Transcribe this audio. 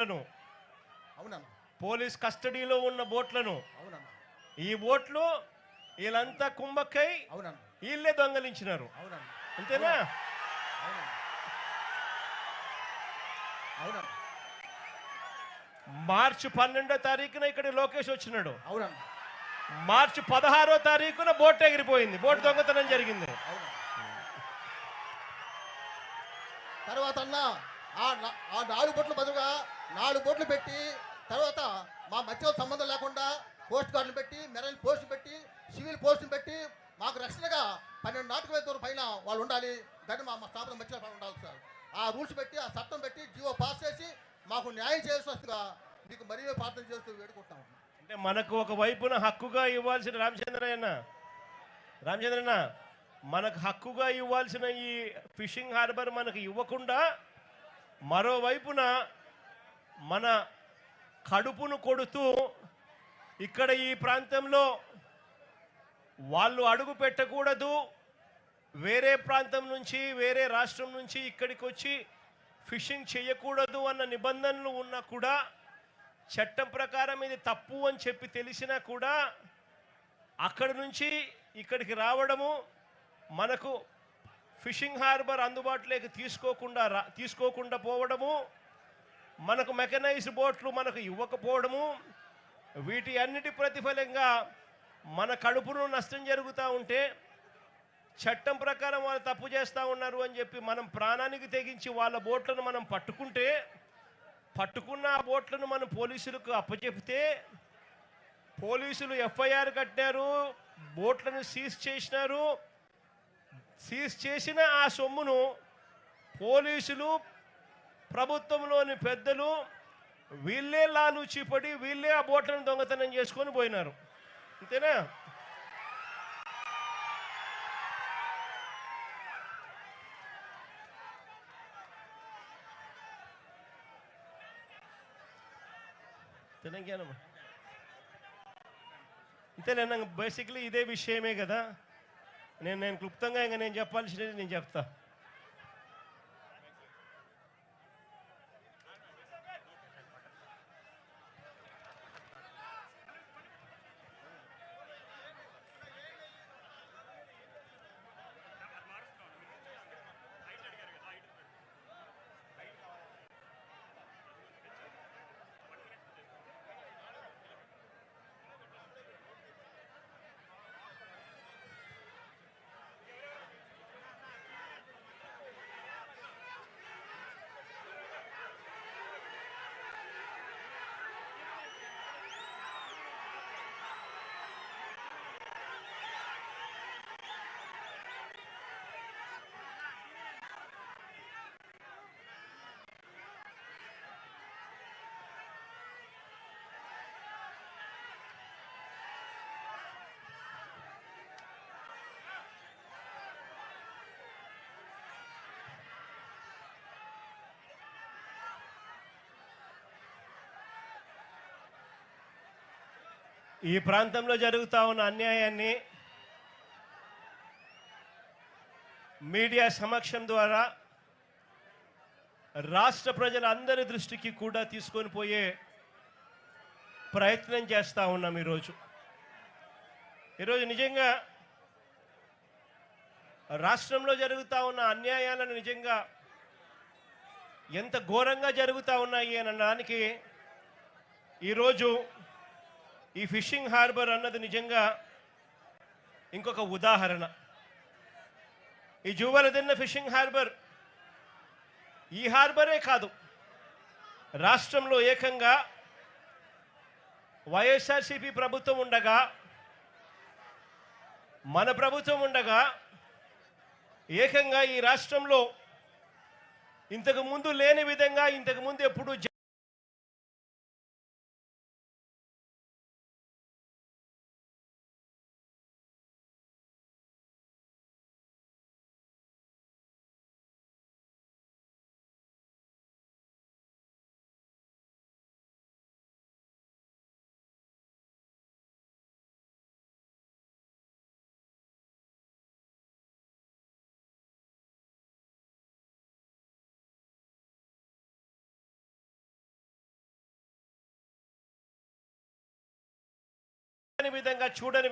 అవునన్నా. పోలీస్ కస్టడీలో ఉన్న బోట్లను అవునన్నా. ఈ బోట్లు వీళ్ళంతా కుంభక్కై అవునన్నా. వీళ్ళే దొంగలించినారు. అవునన్నా. అంతేనా? అవునన్నా. అవునన్నా. మార్చి 12వ తారీఖున ఇక్కడ లోకేష్ వచ్చినాడు. అవునన్నా. మార్చి 16వ తారీఖున బోట్ ఎగిరిపోయింది. బోట్ దొంగతనం జరిగింది. తర్వాత అన్న ఆ 4 బోట్ల బదులుగా 4 బోట్లు పెట్టి తర్వాత మా మధ్యలో సంబంధం లేకుండా పోస్ట్ గార్డులు పెట్టి మెరైన్ పోస్టులు పెట్టి సివిల్ పోస్టులు పెట్టి మాకు రక్షణగా 12 నాటికల దూరం పైన వాళ్ళు ఉండాలి. దాన్ని మా స్థాపన మధ్యలో ఉండాలి సార్. ఆ రూల్స్ పెట్టి ఆ చట్టం పెట్టి జీవో పాస్ చేసి మాకు న్యాయం చేయాల్సి వస్తుందిగా మీకు మరీ ప్రార్థన చేస్తూ వేడుకుంటాం. అంటే మనకు ఒక వైపున హక్కుగా ఇవ్వాల్సిన రామచంద్రన్న మనకు హక్కుగా ఇవ్వాల్సిన ఈ ఫిషింగ్ హార్బర్ మనకు ఇవ్వకుండా మరోవైపున మన కడుపును కొడుతూ ఇక్కడ ఈ ప్రాంతంలో వాళ్ళు అడుగు పెట్టకూడదు, వేరే ప్రాంతం నుంచి వేరే రాష్ట్రం నుంచి ఇక్కడికి వచ్చి ఫిషింగ్ చేయకూడదు అన్న నిబంధనలు ఉన్నా కూడా చట్టం ప్రకారం ఇది తప్పు అని చెప్పి తెలిసినా కూడా అక్కడి నుంచి ఇక్కడికి రావడము, మనకు ఫిషింగ్ హార్బర్ అందుబాటులోకి తీసుకోకుండా పోవడము, మనకు మెకనైజ్డ్ బోట్లు మనకు ఇవ్వకపోవడము, వీటి అన్నిటి ప్రతిఫలంగా మన కడుపును నష్టం జరుగుతూ ఉంటే చట్టం ప్రకారం వాళ్ళు తప్పు చేస్తూ ఉన్నారు అని చెప్పి మనం ప్రాణానికి తెగించి వాళ్ళ బోట్లను మనం పట్టుకున్న ఆ బోట్లను మనం పోలీసులకు అప్పచెప్తే పోలీసులు ఎఫ్ఐఆర్ కట్టినారు, బోట్లను సీజ్ చేసినారు. సీజ్ చేసిన ఆ సొమ్మును పోలీసులు, ప్రభుత్వంలోని పెద్దలు వీళ్ళే లాలూచిపడి వీళ్ళే ఆ బోట్లను దొంగతనం చేసుకొని పోయినారు. అంతేనా? తెలంగాణ అంతేనా? బేసిక్లీ ఇదే విషయమే కదా. నేను క్లుప్తంగా ఇంకా నేను చెప్పాల్సినది నేను చెప్తా. ఈ ప్రాంతంలో జరుగుతూ ఉన్న అన్యాయాన్ని మీడియా సమక్షం ద్వారా రాష్ట్ర ప్రజలందరి దృష్టికి కూడా తీసుకొని పోయే ప్రయత్నం చేస్తూ ఉన్నాం. ఈరోజు నిజంగా రాష్ట్రంలో జరుగుతూ ఉన్న అన్యాయాలను నిజంగా ఎంత ఘోరంగా జరుగుతూ ఉన్నాయి అనడానికి ఈరోజు ఈ ఫిషింగ్ హార్బర్ అన్నది నిజంగా ఇంకొక ఉదాహరణ. ఈ జూవలదిన్న ఫిషింగ్ హార్బర్ ఈ హార్బరే కాదు, రాష్ట్రంలో ఏకంగా వైఎస్ఆర్సీపీ ప్రభుత్వం ఉండగా, మన ప్రభుత్వం ఉండగా ఏకంగా ఈ రాష్ట్రంలో ఇంతకుముందు లేని విధంగా ఇంతకుముందు ఎప్పుడు విధంగా చూడని